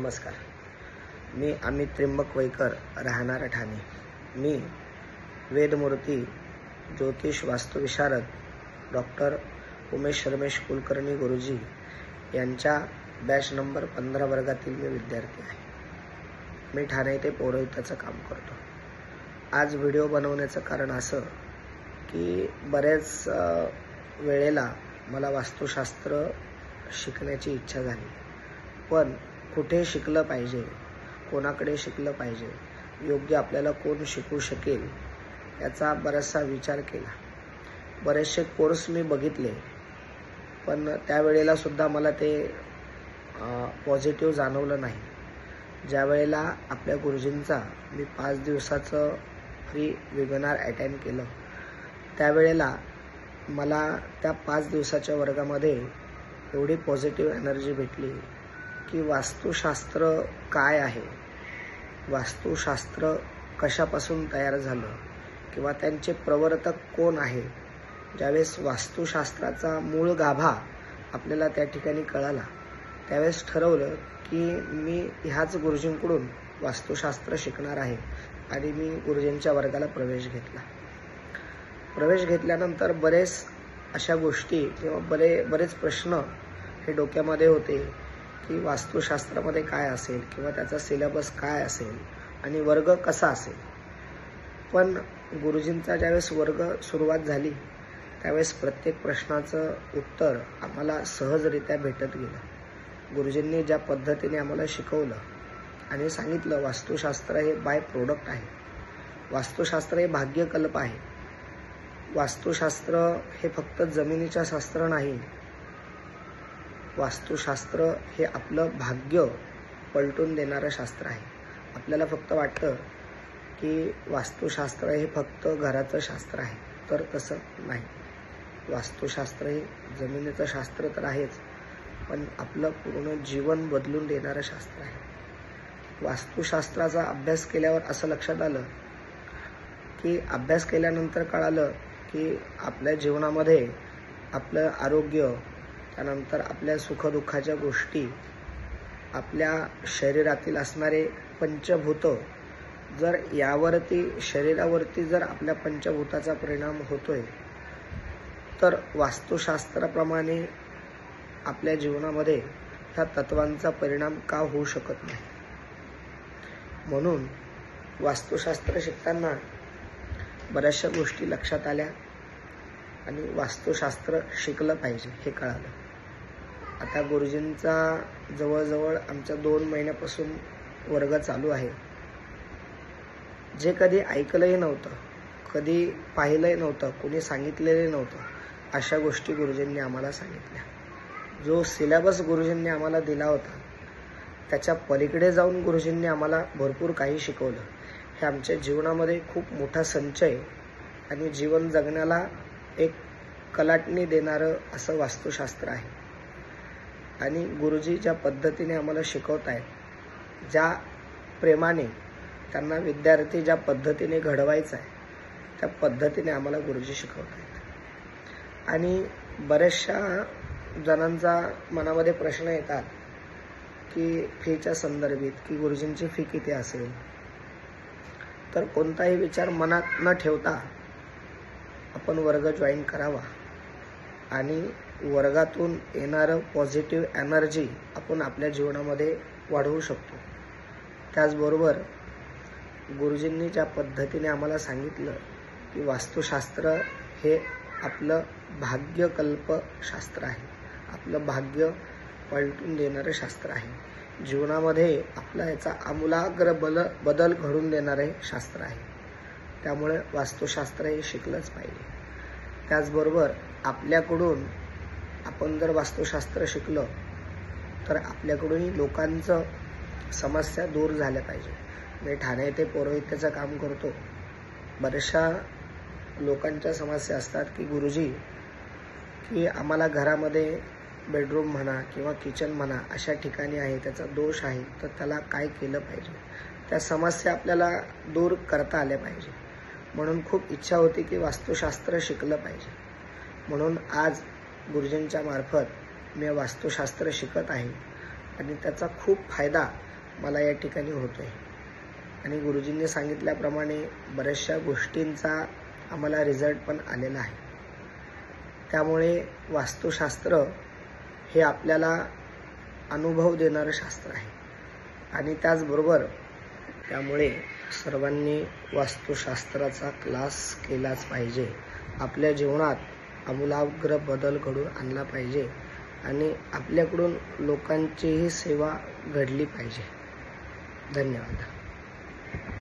नमस्कार. मी अमित त्र्यंबक वैकर, राहणार ठाणे. मी वेदमूर्ती ज्योतिष वास्तुविशारद डॉक्टर उमेश रमेश कुलकर्णी गुरुजी यांच्या बॅच नंबर 15 वर्गातील मी विद्यार्थी आहे. मी ठाणे येथे पौरोहित्याचं काम करतो. आज व्हिडिओ बनवण्याचं कारण असं की बऱ्याच वेळेला मला वास्तुशास्त्र शिकण्याची इच्छा झाली, पण कुठे शिकलं पाहिजे, कोणाकडे शिकलं पाहिजे, योग्य आपल्याला कोण शिकवू शकेल याचा बराचसा विचार केला. बरेचसे कोर्स मी बघितले, पण त्यावेळेला सुद्धा मला ते पॉझिटिव्ह जाणवलं नाही. ज्या वेळेला आपल्या गुरुजींचा मी 5 दिवसाचं फ्री वेबिनार अटेंड केलं, त्यावेळेला मला त्या 5 दिवसाच्या वर्गामध्ये एवढी पॉझिटिव्ह एनर्जी भेटली की वास्तुशास्त्र काय आहे, वास्तुशास्त्र कशापासून तयार झालं किंवा त्यांचे प्रवर्तक कोण आहे. ज्यावेळेस वास्तुशास्त्राचा मूळ गाभा आपल्याला त्या ठिकाणी कळाला, त्यावेळेस ठरवलं की मी ह्याच गुरुजींकडून वास्तुशास्त्र शिकणार आहे आणि मी गुरुजींच्या वर्गाला प्रवेश घेतला. प्रवेश घेतल्यानंतर बरेच अशा गोष्टी किंवा बरेच प्रश्न हे डोक्यामध्ये होते की वास्तुशास्त्रामध्ये काय असेल किंवा त्याचा सिलेबस काय असेल आणि वर्ग कसा असेल. पण गुरुजींचा ज्यावेळेस वर्ग सुरुवात झाली, त्यावेळेस प्रत्येक प्रश्नाचं उत्तर आम्हाला सहजरित्या भेटत गेलं. गुरुजींनी ज्या पद्धतीने आम्हाला शिकवलं आणि सांगितलं, वास्तुशास्त्र हे बाय प्रोडक्ट आहे, वास्तुशास्त्र हे भाग्यकल्प आहे, वास्तुशास्त्र हे फक्त जमिनीचं शास्त्र नाही, वास्तुशास्त्र हे आपलं भाग्य पलटून देणारं शास्त्र आहे. आपल्याला फक्त वाटतं की वास्तुशास्त्र हे फक्त घराचं शास्त्र आहे, तर तसं नाही. वास्तुशास्त्र हे जमिनीचं शास्त्र तर आहेच, पण आपलं पूर्ण जीवन बदलून देणारं शास्त्र आहे. वास्तुशास्त्राचा अभ्यास केल्यावर असं लक्षात आलं की अभ्यास केल्यानंतर कळालं की आपल्या जीवनामध्ये आपलं आरोग्य, त्यानंतर आपल्या सुखदुःखाच्या गोष्टी, आपल्या शरीरातील असणारे पंचभूत, जर यावरती शरीरावरती जर आपल्या पंचभूताचा परिणाम होतोय, तर वास्तुशास्त्राप्रमाणे आपल्या जीवनामध्ये ह्या तत्वांचा परिणाम का होऊ शकत नाही. म्हणून वास्तुशास्त्र शिकताना बऱ्याचशा गोष्टी लक्षात आल्या आणि वास्तुशास्त्र शिकलं पाहिजे हे कळालं. आता गुरुजींचा जवळजवळ आमच्या 2 महिन्यापासून वर्ग चालू आहे. जे कधी ऐकलंही नव्हतं, कधी पाहिलंही नव्हतं, कोणी सांगितलेलं नव्हतं, अशा गोष्टी गुरुजींनी आम्हाला सांगितल्या. जो सिलेबस गुरुजींनी आम्हाला दिला होता, त्याच्या पलीकडे जाऊन गुरुजींनी आम्हाला भरपूर काही शिकवलं. हे आमच्या जीवनामध्ये खूप मोठा संचय आणि जीवन जगण्याला एक कलाटणी देणारं असं वास्तुशास्त्र आहे. आणि गुरुजी ज्या पद्धतीने आम्हाला शिकवत आहेत, ज्या प्रेमाने त्यांना विद्यार्थी ज्या पद्धतीने घडवायचा आहे, त्या पद्धतीने आम्हाला गुरुजी शिकवत आहेत. आणि बऱ्याचशा जणांचा मनामध्ये प्रश्न येतात की फीच्या संदर्भित की गुरुजींची फी किती असेल. तर कोणताही विचार मनात न ठेवता आपण वर्ग जॉईन करावा आणि वर्गातून येणारं पॉझिटिव्ह एनर्जी आपण आपल्या जीवनामध्ये वाढवू शकतो. त्याचबरोबर गुरुजींनी ज्या पद्धतीने आम्हाला सांगितलं की वास्तुशास्त्र हे आपलं भाग्यकल्प शास्त्र आहे, आपलं भाग्य पलटून देणारं शास्त्र आहे, जीवनामध्ये आपला याचा आमूलाग्र बदल घडून देणारे शास्त्र आहे. त्यामुळे वास्तुशास्त्र हे शिकलंच पाहिजे. त्याचबरोबर आपल्याकडून आपण जर वास्तुशास्त्र शिकलं तर आपल्याकडूनही लोकांचं समस्या दूर झाल्या पाहिजे. मी ठाणे येथे पौरोहित्याचं काम करतो. बऱ्याचशा लोकांच्या समस्या असतात की गुरुजी, की आम्हाला घरामध्ये बेडरूम म्हणा किंवा किचन म्हणा अशा ठिकाणी आहे, त्याचा दोष आहे, तर त्याला काय केलं पाहिजे. त्या समस्या आपल्याला दूर करता आल्या पाहिजे. म्हणून खूप इच्छा होती की वास्तुशास्त्र शिकलं पाहिजे. म्हणून आज गुरुजींच्या मार्फत मी वास्तुशास्त्र शिकत आहे आणि त्याचा खूप फायदा मला या ठिकाणी होतोय आणि गुरुजींनी सांगितल्याप्रमाणे बऱ्याचशा गोष्टींचा आम्हाला रिझल्ट पण आलेला आहे. त्यामुळे वास्तुशास्त्र हे आपल्याला अनुभव देणारं शास्त्र आहे आणि त्याचबरोबर त्यामुळे सर्वांनी वास्तुशास्त्राचा क्लास केलाच पाहिजे. आपल्या जीवनात आमूलाग्र बदल घडून आणला पाहिजे आणि आपल्याकडून लोकांचीही सेवा घडली पाहिजे. धन्यवाद.